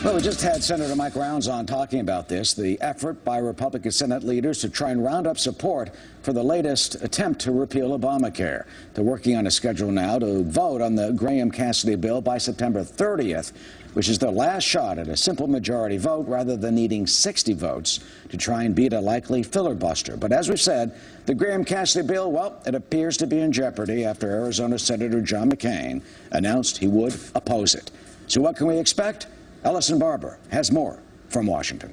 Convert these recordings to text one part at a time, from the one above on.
Well, we just had Senator Mike Rounds on talking about this, the effort by Republican Senate leaders to try and round up support for the latest attempt to repeal Obamacare. They're working on a schedule now to vote on the Graham-Cassidy bill by September 30th, which is their last shot at a simple majority vote rather than needing 60 votes to try and beat a likely filibuster. But as we said, the Graham-Cassidy bill, well, it appears to be in jeopardy after Arizona Senator John McCain announced he would oppose it. So what can we expect? Ellison Barber has more from Washington.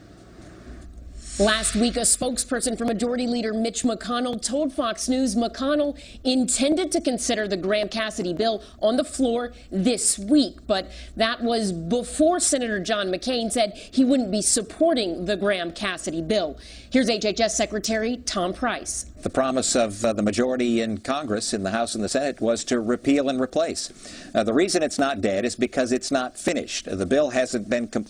Last week, a spokesperson for Majority Leader Mitch McConnell told Fox News McConnell intended to consider the Graham-Cassidy bill on the floor this week. But that was before Senator John McCain said he wouldn't be supporting the Graham-Cassidy bill. Here's HHS Secretary Tom Price. The promise of the majority in Congress, in the House and the Senate, was to repeal and replace. The reason it's not dead is because it's not finished. The bill hasn't been completed.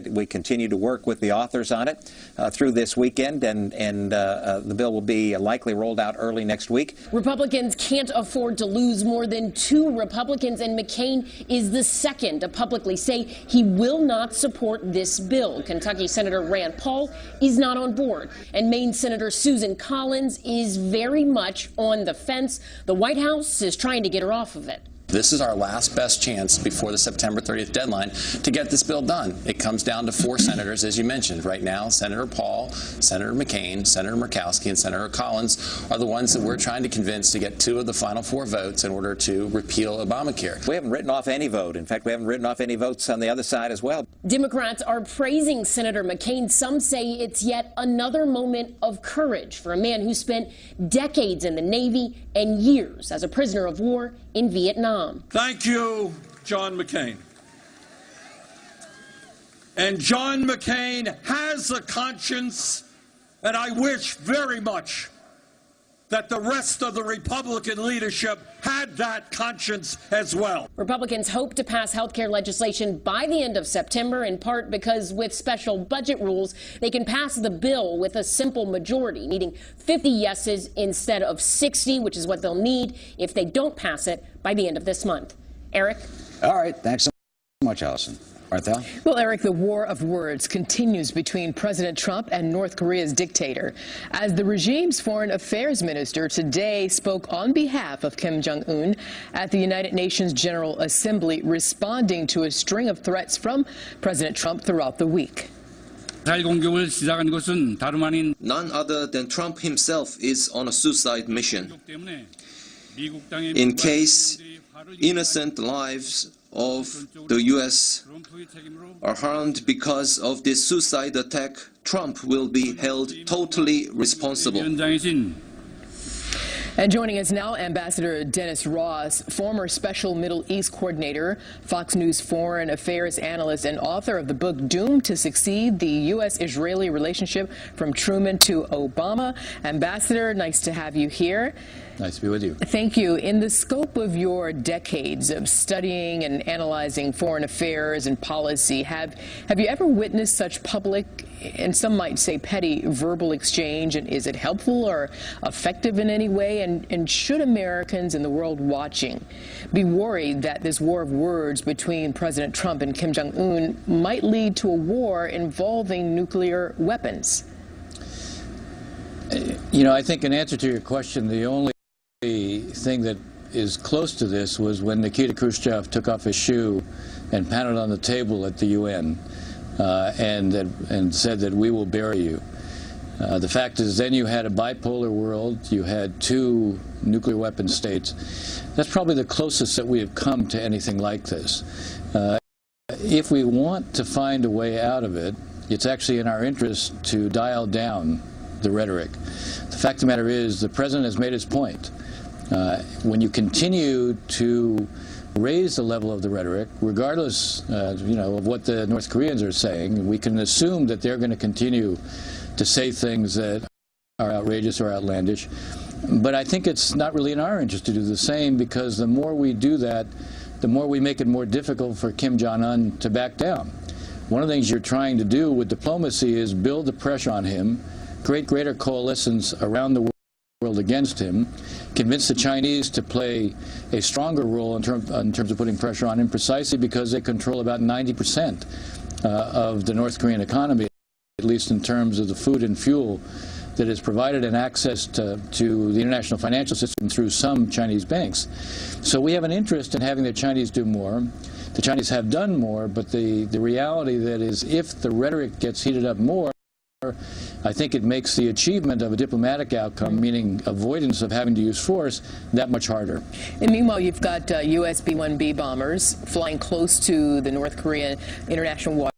We continue to work with the authors on it through this weekend, and the bill will be likely rolled out early next week. Republicans can't afford to lose more than 2 Republicans, and McCain is the second to publicly say he will not support this bill. Kentucky Senator Rand Paul is not on board, and Maine Senator Susan Collins is very much on the fence. The White House is trying to get her off of it. This is our last best chance before the September 30th deadline to get this bill done. It comes down to 4 senators, as you mentioned. Right now, Senator Paul, Senator McCain, Senator Murkowski, and Senator Collins are the ones that we're trying to convince to get 2 of the final 4 votes in order to repeal Obamacare. We haven't written off any vote. In fact, we haven't written off any votes on the other side as well. Democrats are praising Senator McCain. Some say it's yet another moment of courage for a man who spent decades in the Navy and years as a prisoner of war in Vietnam. Thank you, John McCain. And John McCain has a conscience, and I wish very much that the rest of the Republican leadership had that conscience as well. Republicans hope to pass health care legislation by the end of September, in part because with special budget rules, they can pass the bill with a simple majority, needing 50 yeses instead of 60, which is what they'll need if they don't pass it by the end of this month. Eric? All right. Thanks so much, Allison. Martha? Well, Eric, the war of words continues between President Trump and North Korea's dictator, as the regime's foreign affairs minister today spoke on behalf of Kim Jong-un at the United Nations General Assembly, responding to a string of threats from President Trump throughout the week. 공격을 시작한 것은 다름 아닌 None other than Trump himself is on a suicide mission. In case innocent lives of the U.S. are harmed because of this suicide attack, Trump will be held totally responsible. And joining us now, Ambassador Dennis Ross, former Special Middle East Coordinator, Fox News foreign affairs analyst, and author of the book Doomed to Succeed, the U.S.-Israeli Relationship from Truman to Obama. Ambassador, nice to have you here. Nice to be with you. Thank you. In the scope of your decades of studying and analyzing foreign affairs and policy, have you ever witnessed such public, and some might say petty, verbal exchange? And is it helpful or effective in any way? And should Americans in the world watching be worried that this war of words between President Trump and Kim Jong-un might lead to a war involving nuclear weapons? You know, I think in answer to your question, the only thing that is close to this was when Nikita Khrushchev took off his shoe and pounded on the table at the UN and said that we will bury you. The fact is, then you had a bipolar world, you had 2 nuclear weapon states. That's probably the closest that we have come to anything like this. If we want to find a way out of it, it's actually in our interest to dial down the rhetoric. The fact of the matter is, the president has made his point. When you continue to raise the level of the rhetoric, regardless, you know, of what the North Koreans are saying, we can assume that they're going to continue to say things that are outrageous or outlandish. But I think it's not really in our interest to do the same, because the more we do that, the more we make it more difficult for Kim Jong-un to back down. One of the things you're trying to do with diplomacy is build the pressure on him, create greater coalitions around the world world against him, convince the Chinese to play a stronger role in terms of putting pressure on him, precisely because they control about 90% of the North Korean economy, at least in terms of the food and fuel that is provided and access to the international financial system through some Chinese banks. So we have an interest in having the Chinese do more. The Chinese have done more, but the reality that is, if the rhetoric gets heated up more, I think it makes the achievement of a diplomatic outcome, meaning avoidance of having to use force, that much harder. And meanwhile, you've got U.S. B-1B bombers flying close to the North Korean international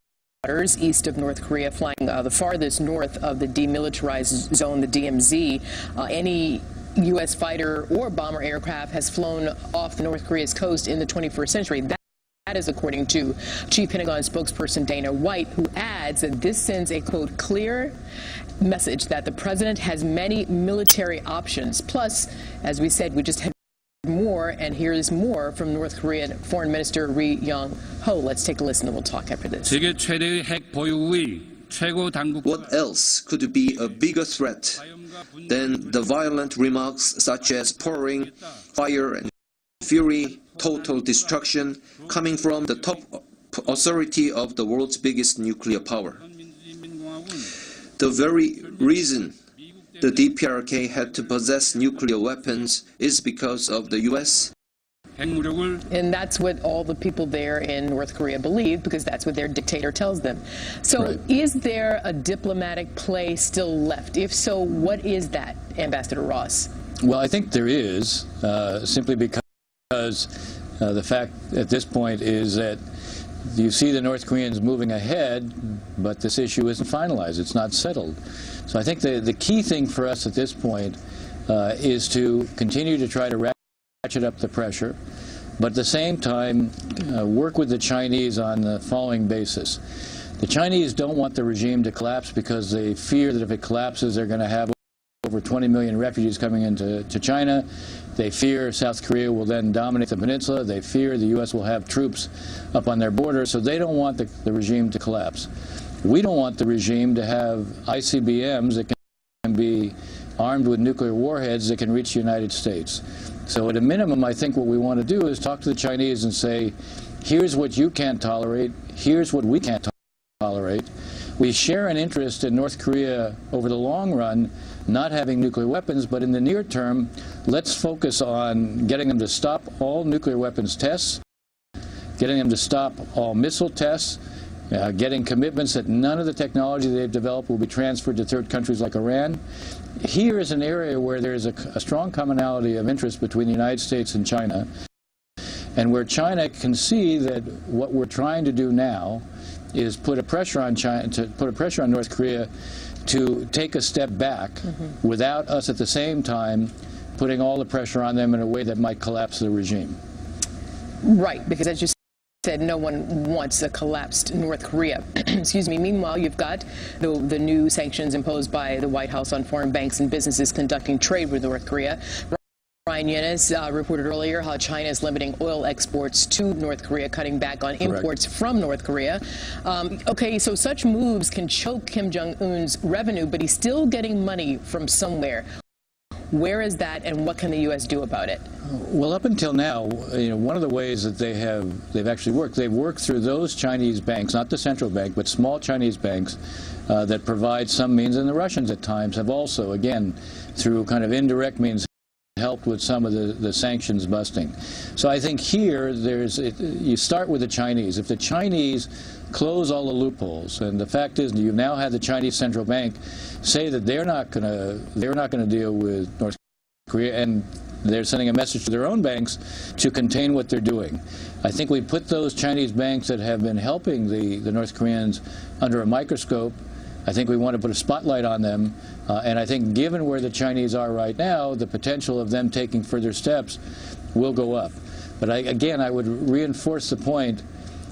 waters, east of North Korea, flying the farthest north of the demilitarized zone, the DMZ. Any U.S. fighter or bomber aircraft has flown off the North Korea's coast in the 21st century. That is according to Chief Pentagon spokesperson Dana White, who adds that this sends a, quote, clear message that the president has many military options. Plus, as we said, we just had more, and here is more from North Korean Foreign Minister Ri Yong-ho. Let's take a listen and we'll talk after this. 세계 최대의 핵 보유국의 최고 당국. What else could be a bigger threat than the violent remarks such as pouring fire and fury, total destruction coming from the top authority of the world's biggest nuclear power? The very reason the DPRK had to possess nuclear weapons is because of the U.S. And that's what all the people there in North Korea believe, because that's what their dictator tells them. So right. Is there a diplomatic play still left? If so, what is that, Ambassador Ross? Well, I think there is, simply because the fact at this point is that you see the North Koreans moving ahead, but this issue isn't finalized. It's not settled. So I think the key thing for us at this point is to continue to try to ratchet up the pressure, but at the same time work with the Chinese on the following basis. The Chinese don't want the regime to collapse because they fear that if it collapses, they're going to have over 20 million refugees coming into China. They fear South Korea will then dominate the peninsula. They fear the U.S. will have troops up on their border. So they don't want the regime to collapse. We don't want the regime to have ICBMs that can be armed with nuclear warheads that can reach the United States. So at a minimum, I think what we want to do is talk to the Chinese and say, here's what you can't tolerate. Here's what we can't tolerate. We share an interest in North Korea over the long run not having nuclear weapons, but in the near term, let's focus on getting them to stop all nuclear weapons tests, getting them to stop all missile tests, getting commitments that none of the technology they've developed will be transferred to third countries like Iran. Here is an area where there is a strong commonality of interest between the United States and China, and where China can see that what we're trying to do now is put a pressure on China, to put a pressure on North Korea to take a step back without us at the same time putting all the pressure on them in a way that might collapse the regime. Right, because as you said, no one wants a collapsed North Korea. Excuse me. Meanwhile, you've got the new sanctions imposed by the White House on foreign banks and businesses conducting trade with North Korea. Ryan Yanez reported earlier how China is limiting oil exports to North Korea, cutting back on imports from North Korea. Okay, so such moves can choke Kim Jong-un's revenue, but he's still getting money from somewhere. Where is that, and what can the U.S. do about it? Well, up until now, one of the ways that they've actually worked, they've worked through those Chinese banks, not the central bank, but small Chinese banks that provide some means, and the Russians at times have also, again, through kind of indirect means, helped with some of the sanctions busting. So I think here you start with the Chinese. If the Chinese close all the loopholes, and the fact is you now have the Chinese central bank say that they're not going to deal with North Korea, and they're sending a message to their own banks to contain what they're doing. I think we put those Chinese banks that have been helping the North Koreans under a microscope. I think we want to put a spotlight on them, and I think given where the Chinese are right now, the potential of them taking further steps will go up. But again, I would reinforce the point,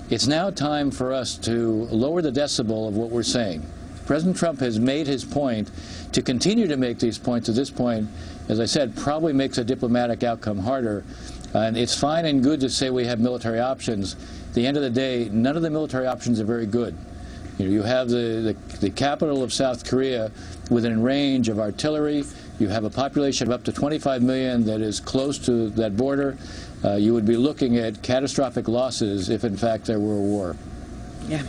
it's now time for us to lower the decibel of what we're saying. President Trump has made his point. To continue to make these points at this point, as I said, probably makes a diplomatic outcome harder. And it's fine and good to say we have military options. At the end of the day, none of the military options are very good. You have the capital of South Korea within range of artillery you have a population of up to 25 million that is close to that border, you would be looking at catastrophic losses if, in fact, there were a war. Yeah.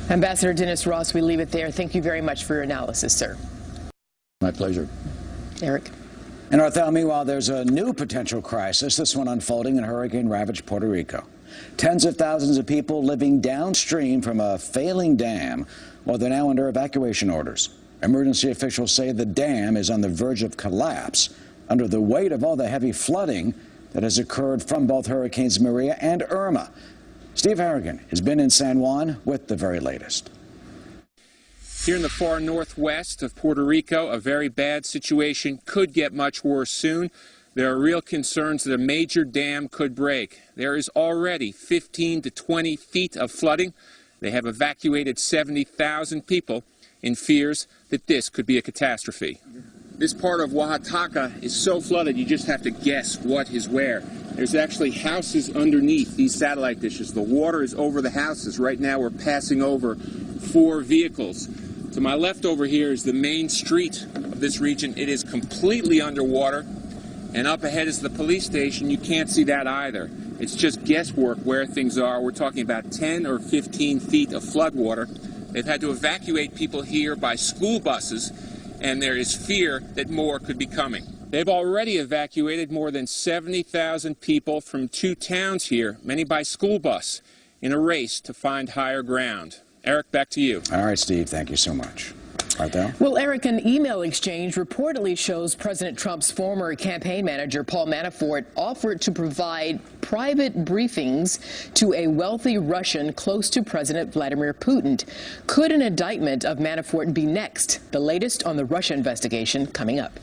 Ambassador Dennis Ross, we leave it there. Thank you very much for your analysis, sir. My pleasure. Eric. In Arthel, meanwhile, there's a new potential crisis, this one unfolding in hurricane-ravaged Puerto Rico. Tens of thousands of people living downstream from a failing dam, while they're now under evacuation orders. Emergency officials say the dam is on the verge of collapse under the weight of all the heavy flooding that has occurred from both Hurricanes Maria and Irma. Steve Harrigan has been in San Juan with the very latest. Here in the far northwest of Puerto Rico, a very bad situation could get much worse soon. There are real concerns that a major dam could break. There is already 15 to 20 feet of flooding. They have evacuated 70,000 people in fears that this could be a catastrophe. This part of Oaxaca is so flooded you just have to guess what is where. There's actually houses underneath these satellite dishes. The water is over the houses. Right now we're passing over 4 vehicles. To my left over here is the main street of this region. It is completely underwater. And up ahead is the police station. You can't see that either. It's just guesswork where things are. We're talking about 10 or 15 feet of floodwater. They've had to evacuate people here by school buses, and there is fear that more could be coming. They've already evacuated more than 70,000 people from 2 towns here, many by school bus, in a race to find higher ground. Eric, back to you. All right, Steve, thank you so much. Arthel? Well, Eric, an email exchange reportedly shows President Trump's former campaign manager, Paul Manafort, offered to provide private briefings to a wealthy Russian close to President Vladimir Putin. Could an indictment of Manafort be next? The latest on the Russia investigation coming up.